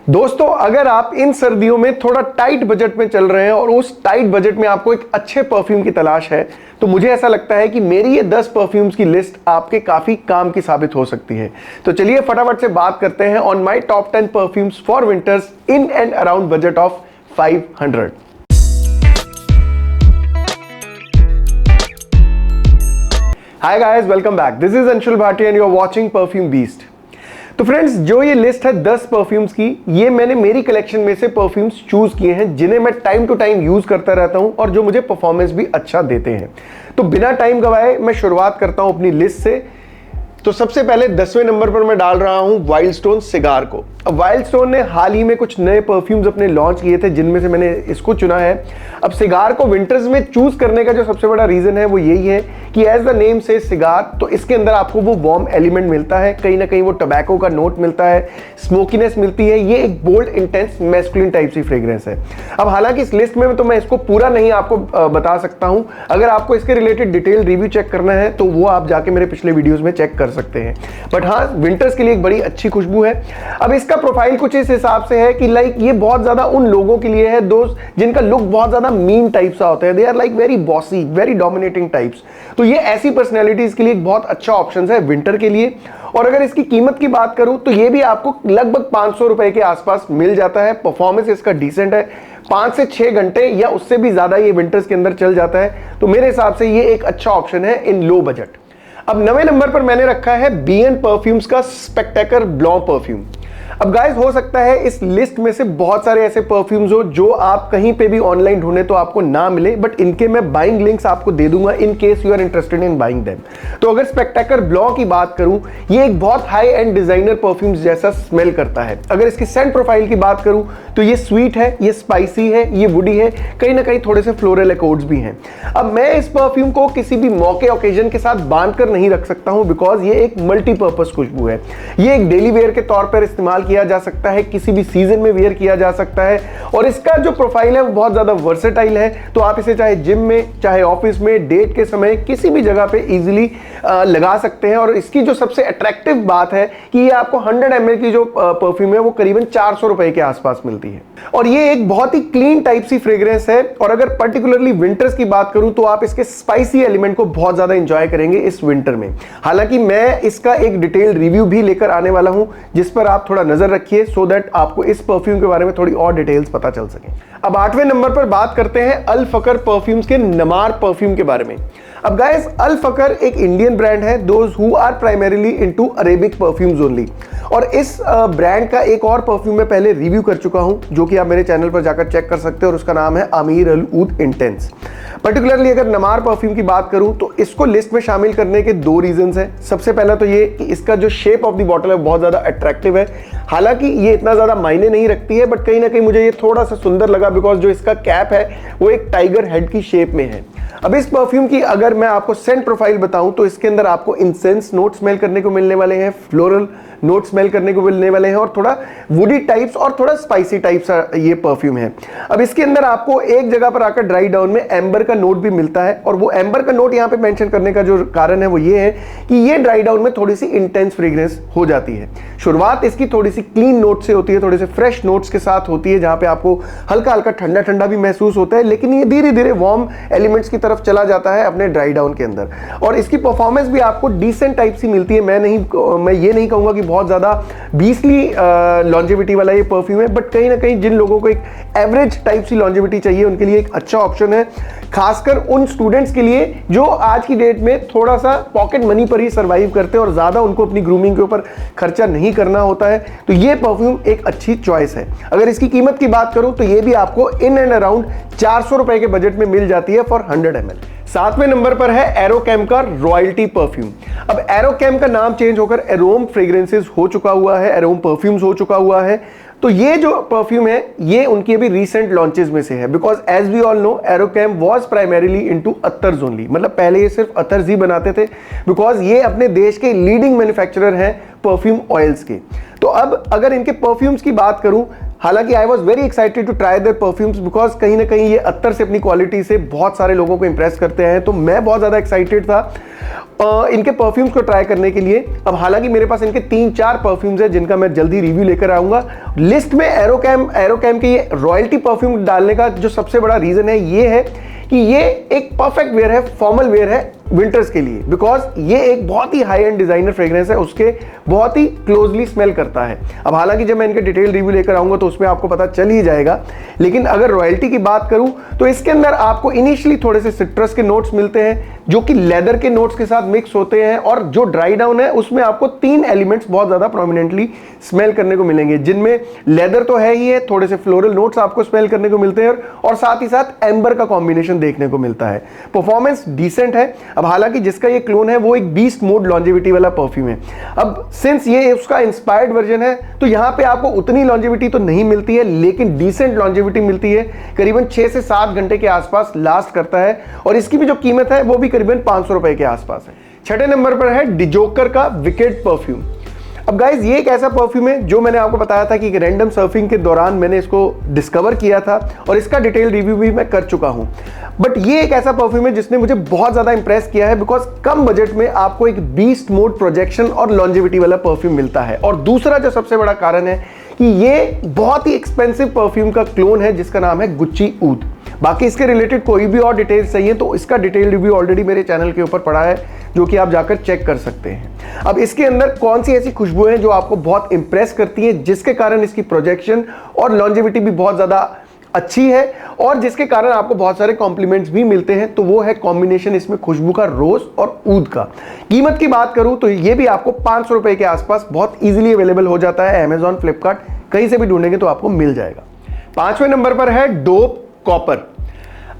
दोस्तों, अगर आप इन सर्दियों में थोड़ा टाइट बजट में चल रहे हैं और उस टाइट बजट में आपको एक अच्छे परफ्यूम की तलाश है, तो मुझे ऐसा लगता है कि मेरी ये 10 परफ्यूम्स की लिस्ट आपके काफी काम की साबित हो सकती है। तो चलिए फटाफट से बात करते हैं on my top 10 perfumes for winters in and around budget of 500। Hi guys, welcome back. This is Anshul Bhatia and you are watching perfume beast. तो फ्रेंड्स, जो ये लिस्ट है 10 परफ्यूम्स की, ये मैंने मेरी कलेक्शन में से परफ्यूम्स चूज किए हैं जिन्हें मैं टाइम टू टाइम यूज करता रहता हूं और जो मुझे परफॉर्मेंस भी अच्छा देते हैं। तो बिना टाइम गवाए मैं शुरुआत करता हूं अपनी लिस्ट से। तो सबसे पहले 10वें नंबर पर मैं डाल रहा हूं वाइल्ड स्टोन सिगार को। अब वाइल्ड स्टोन ने हाल ही में कुछ नए परफ्यूम्स अपने लॉन्च किए थे जिनमें से मैंने इसको चुना है। अब सिगार को विंटर्स में चूज करने का जो सबसे बड़ा रीजन है वो यही है कि एज द नेम से सिगार, तो इसके अंदर आपको वो वार्म एलिमेंट मिलता है, कहीं ना कहीं वो टबैको का नोट मिलता है, स्मोकीनेस मिलती है। ये एक बोल्ड इंटेंस मैस्कुलिन टाइप सी फ्रेग्रेंस है। अब हालांकि इस लिस्ट में तो मैं इसको पूरा नहीं आपको बता सकता हूं। अगर आपको इसके रिलेटेड डिटेल रिव्यू चेक करना है तो वो आप जाके मेरे पिछले वीडियोस में चेक कर सकते हैं। बट हाँ, विंटर्स के लिए एक बड़ी अच्छी खुशबू है। अब इसका प्रोफाइल कुछ इस हिसाब से है कि लाइक ये बहुत ज्यादा उन लोगों के लिए है दोस्त जिनका लुक बहुत ज्यादा मीन टाइप सा होता है। They are like very bossy, very dominating types. तो ये ऐसी पर्सनैलिटीज के लिए एक बहुत अच्छा ऑप्शन है विंटर के लिए। और अगर इसकी कीमत की बात करूं तो ये भी आपको लगभग 500 रुपए के आसपास मिल जाता है। परफॉर्मेंस इसका डिसेंट है, 5 से 6 घंटे या उससे भी ज्यादा ये विंटर्स के अंदर चल जाता है। तो मेरे हिसाब से ये एक अच्छा ऑप्शन है इन लो बजट। अब 9वें नंबर पर मैंने रखा है बीएन परफ्यूम्स का स्पेक्टेकर ब्लॉ परफ्यूम। अब गाइस, हो सकता है इस लिस्ट में से बहुत सारे ऐसे परफ्यूम्स हो जो आप कहीं पे भी ऑनलाइन ढूंढे तो आपको ना मिले, बट इनके मैं बाइंग लिंक्स आपको दे दूंगा in case you are interested in buying them. तो अगर स्पेक्टेकर ब्लॉ की बात करूं, ये एक बहुत हाई एंड डिजाइनर परफ्यूम्स जैसा स्मेल करता है। अगर इसकी सेंट प्रोफाइल की बात करूं तो ये स्वीट है, ये स्पाइसी है, ये वुडी है, कहीं ना कहीं थोड़े से फ्लोरल एकॉर्ड्स भी हैं। अब मैं इस परफ्यूम को किसी भी मौके ओकेजन के साथ बांध कर नहीं रख सकता हूं बिकॉज ये एक मल्टीपर्पज खुशबू है। ये एक डेली वेयर के तौर पर इस्तेमाल किया जा सकता है, किसी भी सीजन में वेयर किया जा सकता है और इसका जो प्रोफाइल है वो बहुत ज्यादा वर्सेटाइल है। तो आप इसे चाहे जिम में, चाहे ऑफिस में, डेट के समय, किसी भी जगह पे इजीली लगा सकते हैं। और इसकी जो सबसे अट्रैक्टिव बात है कि ये आपको 100 ml की जो परफ्यूम है वो करीबन 400 रुपए के आसपास मिलती है और ये एक बहुत ही क्लीन टाइप सी फ्रेग्रेंस है। और अगर पर्टिकुलरली विंटर्स की बात करूं तो आप इसके स्पाइसी एलिमेंट को बहुत ज्यादा एंजॉय करेंगे इस विंटर में। हालांकि मैं इसका एक डिटेल रिव्यू भी लेकर आने वाला हूं जिस पर आप थोड़ा नजर रखिए सो दैट आपको इस परफ्यूम के बारे में थोड़ी और डिटेल्स पता चल सके। अब 8वें नंबर पर बात करते हैं अल फकर परफ्यूम्स के नमार परफ्यूम के बारे में। अब गाइस, अल फकर एक इंडियन ब्रांड है, those who are primarily into Arabic perfumes only. और इस ब्रांड का एक और परफ्यूम मैं पहले रिव्यू कर चुका हूं जो कि आप मेरे चैनल पर जाकर चेक कर सकते हैं और उसका नाम है अमीर अल ऊद इंटेंस। पर्टिकुलरली अगर नमार परफ्यूम की बात करूं तो इसको लिस्ट में शामिल करने के 2 रीजंस हैं। सबसे पहला तो ये कि इसका जो शेप ऑफ द बॉटल है बहुत ज्यादा अट्रैक्टिव है। हालांकि ये इतना ज्यादा मायने नहीं रखती है बट कहीं ना कहीं मुझे ये थोड़ा सा सुंदर लगा बिकॉज जो इसका कैप है वो एक टाइगर हेड की शेप में है। अब इस परफ्यूम की अगर मैं आपको सेंट प्रोफाइल बताऊं तो इसके अंदर आपको इंसेंस नोट स्मेल करने को मिलने वाले हैं, फ्लोरल नोट स्मेल करने को मिलने वाले हैं और थोड़ा वुडी टाइप्स और थोड़ा स्पाइसी टाइप्स ये परफ्यूम है। अब इसके अंदर आपको एक जगह पर आकर ड्राई डाउन में एम्बर का नोट भी मिलता है और वो एम्बर का नोट यहाँ पे मेंशन करने का जो कारण है वो ये है कि ये ड्राई डाउन में थोड़ी सी इंटेंस फ्रेग्रेंस हो जाती है। शुरुआत इसकी थोड़ी सी क्लीन नोट से होती है, थोड़े से फ्रेश नोट्स के साथ होती है जहां पे आपको हल्का हल्का ठंडा ठंडा भी महसूस होता है, लेकिन ये धीरे धीरे वार्म एलिमेंट्स की तरफ चला जाता है अपने ड्राई डाउन के अंदर। और इसकी परफॉर्मेंस भी आपको डिसेंट टाइप सी मिलती है। मैं ये नहीं कहूंगा कि बहुत ज्यादा बीसली लॉन्जेविटी वाला ये परफ्यूम है, बट कहीं ना कहीं जिन लोगों को एक एवरेज टाइप सी लॉन्जेविटी चाहिए उनके लिए एक अच्छा ऑप्शन है, खासकर उन स्टूडेंट्स के लिए जो आज की डेट में थोड़ा सा पॉकेट मनी पर ही सर्वाइव करते हैं और ज्यादा उनको अपनी ग्रूमिंग के ऊपर खर्चा नहीं करना होता है। तो ये परफ्यूम एक अच्छी चॉइस है। अगर इसकी कीमत की बात करूं तो ये भी आपको इन एंड अराउंड 400 रुपए के बजट में मिल जाती है फॉर 100 ml। 7वें नंबर पर है एरोकेम का रॉयल्टी परफ्यूम। अब एरोकेम का नाम चेंज होकर एरोम फ्रेग्रेंसेस हो चुका हुआ है, एरोम परफ्यूम्स हो चुका हुआ है। तो ये जो परफ्यूम है ये उनकी अभी रीसेंट लॉन्चेस में से है because as we all know Aerochem was primarily into attars only. मतलब पहले ये सिर्फ अत्तर्स ही बनाते थे बिकॉज ये अपने देश के लीडिंग मैन्युफैक्चरर हैं परफ्यूम ऑयल्स के। तो अब अगर इनके परफ्यूम्स की बात करूं हालांकि I was very excited to try their perfumes because कहीं ना कहीं ये अत्तर से अपनी क्वालिटी से बहुत सारे लोगों को इंप्रेस करते हैं, तो मैं बहुत ज़्यादा एक्साइटेड था इनके परफ्यूम्स को ट्राई करने के लिए। अब हालांकि मेरे पास इनके 3-4 परफ्यूम्स हैं जिनका मैं जल्दी रिव्यू लेकर आऊँगा। लिस्ट में एरोकैम के ये रॉयल्टी परफ्यूम डालने का जो सबसे बड़ा रीज़न है ये है कि ये एक परफेक्ट वेयर है, फॉर्मल वेयर है विंटर्स के लिए, बिकॉज ये एक बहुत ही हाई एंड डिजाइनर फ्रेग्रेंस है, उसके बहुत ही क्लोजली स्मेल करता है। अब हालांकि जब मैं इनके डिटेल रिव्यू लेकर आऊंगा तो उसमें आपको पता चल ही जाएगा, लेकिन अगर रॉयल्टी की बात करूं तो इसके अंदर आपको इनिशियली थोड़े से सिट्रस के नोट्स मिलते हैं जो कि लेदर के नोट्स के साथ मिक्स होते हैं, और जो ड्राई डाउन है उसमें आपको 3 एलिमेंट्स बहुत ज्यादा प्रोमिनेंटली स्मेल करने को मिलेंगे, जिनमें लेदर तो है ही है, थोड़े से फ्लोरल नोट्स आपको स्मेल करने को मिलते हैं और साथ ही साथ एम्बर का कॉम्बिनेशन देखने को मिलता है। परफॉर्मेंस डिसेंट है। अब हालांकि जिसका ये क्लोन है वो एक बीस्ट मोड लॉन्जेविटी वाला परफ्यूम है। अब सिंस ये उसका इंस्पायर्ड वर्जन है तो यहां पे आपको उतनी लॉन्जेविटी तो नहीं मिलती है, लेकिन डिसेंट लॉन्जेविटी मिलती है, करीबन 6 से 7 घंटे के आसपास लास्ट करता है, और इसकी भी जो कीमत है वो भी करीबन 500 रुपए के आसपास है। छठे नंबर पर है डिजोकर का विकेड परफ्यूम। अब गाइज ये एक ऐसा परफ्यूम है जो मैंने आपको बताया था कि रैंडम सर्फिंग के दौरान मैंने इसको डिस्कवर किया था और इसका डिटेल रिव्यू भी मैं कर चुका हूं। बट ये एक ऐसा परफ्यूम है जिसने मुझे बहुत ज्यादा इंप्रेस किया है, बिकॉज कम बजट में आपको एक बीस्ट मोड प्रोजेक्शन और लॉन्जेविटी वाला परफ्यूम मिलता है। और दूसरा जो सबसे बड़ा कारण है कि ये बहुत ही एक्सपेंसिव परफ्यूम का क्लोन है जिसका नाम है गुच्ची ऊद। बाकी इसके रिलेटेड कोई भी और डिटेल्स चाहिए तो इसका डिटेल रिव्यू ऑलरेडी मेरे चैनल के ऊपर पड़ा है, जो कि आप जाकर चेक कर सकते हैं। अब इसके अंदर कौन सी ऐसी खुशबुएं हैं जो आपको बहुत इंप्रेस करती हैं, जिसके कारण इसकी प्रोजेक्शन और लॉन्जेविटी भी बहुत ज्यादा अच्छी है और जिसके कारण आपको बहुत सारे कॉम्प्लीमेंट्स भी मिलते हैं, तो वो है कॉम्बिनेशन इसमें खुशबू का रोज और ऊद का। कीमत की बात करूं तो ये भी आपको 500 रुपए के आसपास बहुत इजीली अवेलेबल हो जाता है, अमेजॉन, फ्लिपकार्ट, कहीं से भी ढूंढेंगे तो आपको मिल जाएगा। 5वें नंबर पर है डोप कॉपर।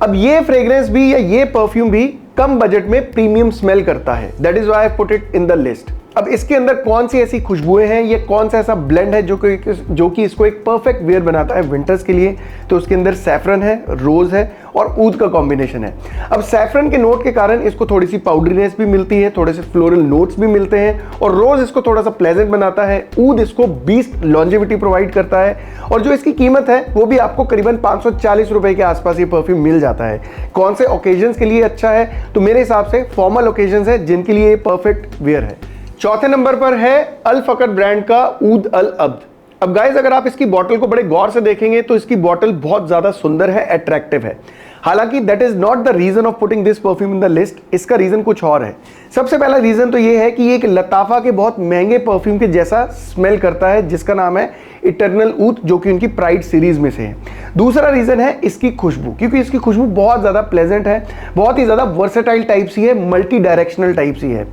अब ये फ्रेग्रेंस भी या ये परफ्यूम भी कम बजट में प्रीमियम स्मेल करता है, that is why I put it in the list. अब इसके अंदर कौन सी ऐसी खुशबुएं हैं, ये कौन सा ऐसा ब्लेंड है जो कि इसको एक परफेक्ट वेयर बनाता है विंटर्स के लिए, तो उसके अंदर सैफरन है, रोज है और ऊद का कॉम्बिनेशन है। अब सैफरन के नोट के कारण इसको थोड़ी सी पाउडरीनेस भी मिलती है, थोड़े से फ्लोरल नोट्स भी मिलते हैं, और रोज इसको थोड़ा सा प्लेजेंट बनाता है, ऊद इसको बीस्ट लॉन्जेविटी प्रोवाइड करता है, और जो इसकी कीमत है वो भी आपको करीबन 540 रुपए के आसपास ये परफ्यूम मिल जाता है। कौन से ओकेजन्स के लिए अच्छा है, तो मेरे हिसाब से फॉर्मल ओकेजन्स है जिनके लिए परफेक्ट वेयर है। चौथे नंबर पर है अल फकद ब्रांड का ऊद अल अब्द। अब गाइज अगर आप इसकी बॉटल को बड़े गौर से देखेंगे तो इसकी बॉटल बहुत ज्यादा सुंदर है, अट्रैक्टिव है। हालांकि that is not the reason of putting this perfume in the list, इसका रीजन कुछ और है। सबसे पहला रीजन तो ये है कि ये एक लताफा के बहुत महंगे परफ्यूम के जैसा स्मेल करता है जिसका नाम है इटर्नल ऊद, जो कि उनकी प्राइड सीरीज में से है। दूसरा रीजन है इसकी खुशबू, क्योंकि इसकी खुशबू बहुत ज्यादा प्लेजेंट है, बहुत ही ज्यादा वर्सेटाइल टाइप सी है, मल्टी डायरेक्शनल टाइप सी है।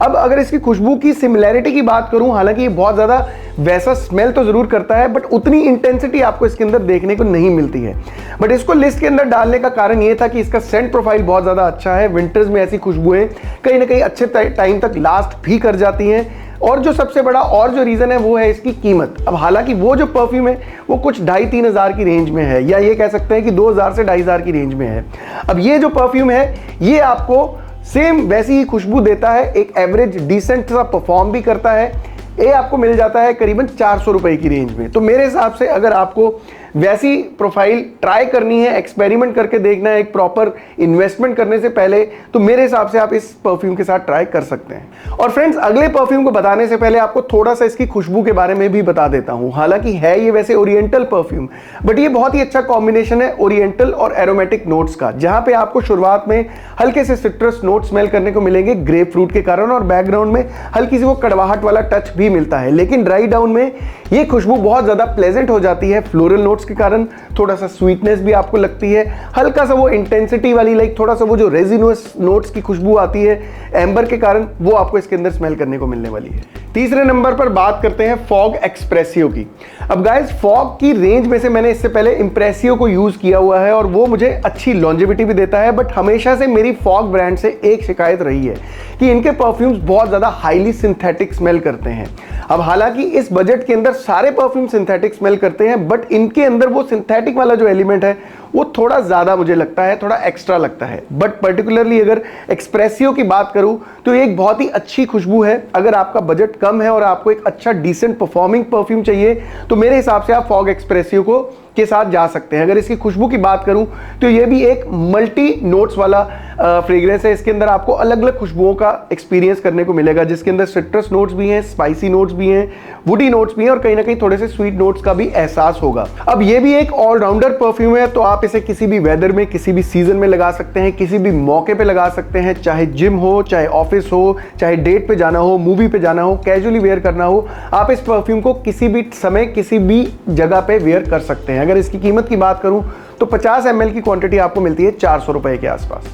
अब अगर इसकी खुशबू की सिमिलैरिटी की बात करूं, हालांकि ये बहुत ज्यादा वैसा स्मेल तो जरूर करता है बट उतनी इंटेंसिटी आपको इसके अंदर देखने को नहीं मिलती है। बट इसको लिस्ट के अंदर डालने का कारण ये था कि इसका सेंट प्रोफाइल बहुत ज्यादा अच्छा है, विंटर्स में ऐसी खुशबुएं कहीं ना कहीं अच्छे टाइम तक लास्ट भी कर जाती हैं। और जो सबसे बड़ा और जो रीजन है वो है इसकी कीमत। अब हालांकि वो जो परफ्यूम है वो कुछ 2,500-3 हज़ार की रेंज में है, या ये कह सकते हैं कि 2,000 से 2,500 की रेंज में है। अब ये जो परफ्यूम है ये आपको सेम वैसी ही खुशबू देता है, एक एवरेज डिसेंट सा परफॉर्म भी करता है। ये आपको मिल जाता है करीबन 400 रुपए की रेंज में। तो मेरे हिसाब से अगर आपको वैसी प्रोफाइल ट्राई करनी है, एक्सपेरिमेंट करके देखना है एक प्रॉपर इन्वेस्टमेंट करने से पहले, तो मेरे हिसाब से आप इस परफ्यूम के साथ ट्राई कर सकते हैं। और फ्रेंड्स अगले परफ्यूम को बताने से पहले आपको थोड़ा सा इसकी खुशबू के बारे में भी बता देता हूं। हालांकि है ये वैसे ओरिएंटल परफ्यूम, बट ये बहुत ही अच्छा कॉम्बिनेशन है ओरिएंटल और एरोमेटिक नोट्स का, जहां पे आपको शुरुआत में हल्के से सिट्रस नोट स्मेल करने को मिलेंगे ग्रेप फ्रूट के कारण, और बैकग्राउंड में हल्की सी वो कड़वाहट वाला टच भी मिलता है। लेकिन ड्राई डाउन में ये खुशबू बहुत ज्यादा प्लेजेंट हो जाती है, फ्लोरल नोट्स के कारण थोड़ा सा स्वीटनेस भी आपको लगती है, हल्का सा वो इंटेंसिटी वाली लाइक थोड़ा सा वो जो रेजिनस नोट्स की खुशबू आती है एम्बर के कारण, वो आपको इसके अंदर स्मेल करने को मिलने वाली है। तीसरे नंबर पर बात करते हैं फॉग एक्सप्रेसियो की। अब गाइस फॉग की रेंज में से मैंने इससे पहले इम्प्रेसियो को यूज किया हुआ है और वो मुझे अच्छी लॉन्जेविटी भी देता है, बट हमेशा से मेरी फॉग ब्रांड से एक शिकायत रही है कि इनके परफ्यूम्स बहुत ज़्यादा हाईली सिंथेटिक स्मेल करते हैं। अब हालांकि इस बजट के अंदर सारे परफ्यूम सिंथेटिक स्मेल करते हैं, बट इनके अंदर वो सिंथेटिक वाला जो एलिमेंट है वो थोड़ा ज़्यादा मुझे लगता है, थोड़ा एक्स्ट्रा लगता है। बट पर्टिकुलरली अगर एक्सप्रेसियो की बात करूं तो एक बहुत ही अच्छी खुशबू है। अगर आपका बजट कम है और आपको एक अच्छा डिसेंट परफॉर्मिंग परफ्यूम चाहिए तो मेरे हिसाब से आप फॉग एक्सप्रेसियो को के साथ जा सकते हैं। अगर इसकी खुशबू की बात करूं तो ये भी एक मल्टी नोट्स वाला फ्रेग्रेंस है। इसके अंदर आपको अलग अलग खुशबुओं का एक्सपीरियंस करने को मिलेगा, जिसके अंदर सिट्रस नोट्स भी हैं, स्पाइसी नोट्स भी हैं, वुडी नोट्स भी हैं और कहीं ना कहीं थोड़े से स्वीट नोट्स का भी एहसास होगा। अब ये भी एक ऑलराउंडर परफ्यूम है, तो आप इसे किसी भी वेदर में, किसी भी सीजन में लगा सकते हैं, किसी भी मौके पे लगा सकते हैं, चाहे जिम हो, चाहे ऑफिस हो, चाहे डेट पे जाना हो, मूवी पे जाना हो, कैजुअली वेयर करना हो, आप इस परफ्यूम को किसी भी समय किसी भी जगह पे वेयर कर सकते हैं। अगर इसकी कीमत की बात करूं तो 50 ml की क्वांटिटी आपको मिलती है 400 रुपए के आसपास।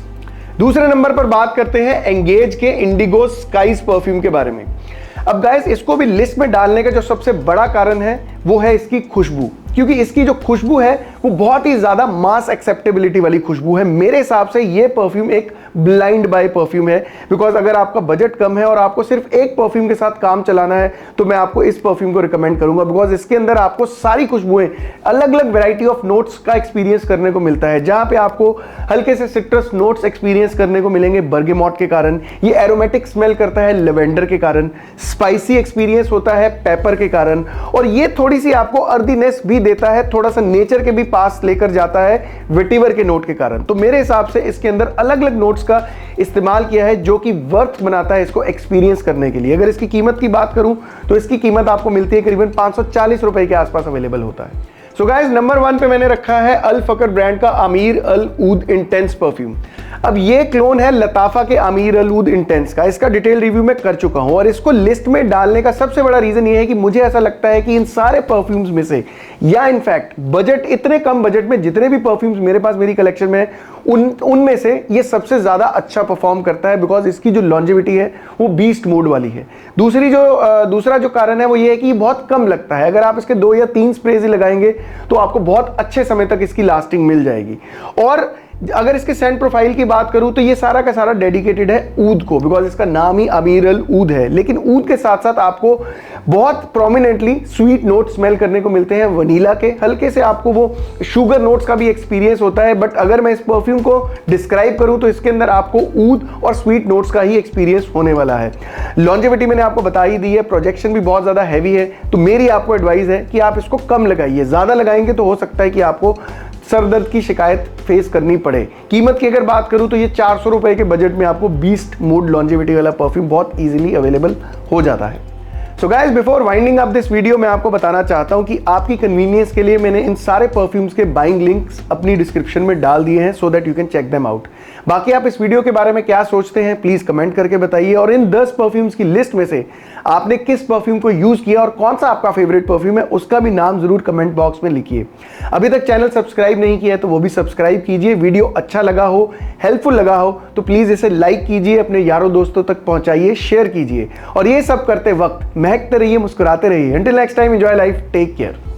दूसरे नंबर पर बात करते हैं एंगेज के इंडिगो स्काइज परफ्यूम के बारे में। अब गाइस, इसको भी लिस्ट में डालने का जो सबसे बड़ा कारण है वो है इसकी खुशबू, क्योंकि इसकी जो खुशबू है वो बहुत ही ज्यादा मास एक्सेप्टेबिलिटी वाली खुशबू है। मेरे हिसाब से ये परफ्यूम एक ब्लाइंड बाय परफ्यूम है, बिकॉज अगर आपका बजट कम है और आपको सिर्फ एक परफ्यूम के साथ काम चलाना है तो मैं आपको इस परफ्यूम को रिकमेंड करूंगा, बिकॉज इसके अंदर आपको सारी खुशबुएं, अलग अलग वैरायटी ऑफ नोट्स का एक्सपीरियंस करने को मिलता है। जहां पे आपको हल्के से सिट्रस नोट्स एक्सपीरियंस करने को मिलेंगे बर्गेमॉट के कारण, ये एरोमेटिक स्मेल करता है लेवेंडर के कारण, स्पाइसी एक्सपीरियंस होता है पेपर के कारण, और ये थोड़ी सी आपको अर्दीनेस भी देता है, थोड़ा सा नेचर के भी पास लेकर जाता है वेटिवर के नोट के कारण। तो मेरे हिसाब से इसके अंदर अलग अलग नोट्स का इस्तेमाल किया है जो कि वर्थ बनाता है इसको एक्सपीरियंस करने के लिए। अगर इसकी कीमत की बात करूं तो इसकी कीमत आपको मिलती है करीबन 540 रुपए के आसपास अवेलेबल होता है। सो गाइस, नंबर 1 पे मैंने रखा है अल फकर ब्रांड का आमिर अल ऊद इंटेंस परफ्यूम। अब ये क्लोन है लताफा के आमिर अल ऊद इंटेंस का। इसका डिटेल रिव्यू मैं कर चुका हूं और इसको लिस्ट में डालने का सबसे बड़ा रीजन ये है कि मुझे ऐसा लगता है कि इन सारे परफ्यूम्स में से, या इनफैक्ट बजट, इतने कम बजट में जितने भी परफ्यूम्स मेरे पास मेरी कलेक्शन में है उनमें से ये सबसे ज्यादा अच्छा परफॉर्म करता है, बिकॉज इसकी जो लॉन्जेविटी है वो बीस्ट मोड वाली है। दूसरा जो कारण है वो ये है कि ये बहुत कम लगता है। अगर आप इसके 2 या 3 स्प्रेज ही लगाएंगे तो आपको बहुत अच्छे समय तक इसकी लास्टिंग मिल जाएगी। और अगर इसके सेंट प्रोफाइल की बात करूं तो ये सारा का सारा डेडिकेटेड है ऊद को, बिकॉज इसका नाम ही आमिर अल ऊद है। लेकिन ऊद के साथ साथ आपको बहुत प्रोमिनेंटली स्वीट नोट स्मेल करने को मिलते हैं वनीला के, हल्के से आपको वो शुगर नोट्स का भी एक्सपीरियंस होता है। बट अगर मैं इस परफ्यूम को डिस्क्राइब करूं तो इसके अंदर आपको ऊद और स्वीट नोट्स का ही एक्सपीरियंस होने वाला है। लॉन्जेविटी मैंने आपको बता ही दी है, प्रोजेक्शन भी बहुत ज्यादा हैवी है, तो मेरी आपको एडवाइस है कि आप इसको कम लगाइए। ज्यादा लगाएंगे तो हो सकता है कि आपको सर दर्द की शिकायत फेस करनी पड़े। कीमत की अगर बात करूं तो ये 400 रुपए के बजट में आपको बीस्ट मोड लॉन्जेविटी वाला परफ्यूम बहुत इजीली अवेलेबल हो जाता है। So guys, before winding up this video मैं आपको बताना चाहता हूं कि आपकी कन्वीनियंस के लिए मैंने इन सारे परफ्यूम्स के बाइंग लिंक्स अपनी डिस्क्रिप्शन में डाल दिए हैं, so that you can check them out. बाकी आप इस वीडियो के बारे में क्या सोचते हैं प्लीज कमेंट करके बताइए, और इन 10 परफ्यूम्स की लिस्ट में से आपने किस परफ्यूम को यूज किया और कौन सा आपका फेवरेट परफ्यूम है उसका भी नाम जरूर कमेंट बॉक्स में लिखिए। अभी तक चैनल सब्सक्राइब नहीं किया है तो वो भी सब्सक्राइब कीजिए। वीडियो अच्छा लगा हो, हेल्पफुल लगा हो तो प्लीज इसे लाइक कीजिए, अपने यारों दोस्तों तक पहुंचाइए, शेयर कीजिए, और ये सब करते वक्त महकते रहिए, मुस्कुराते रहिए। Until next time, enjoy life, take care.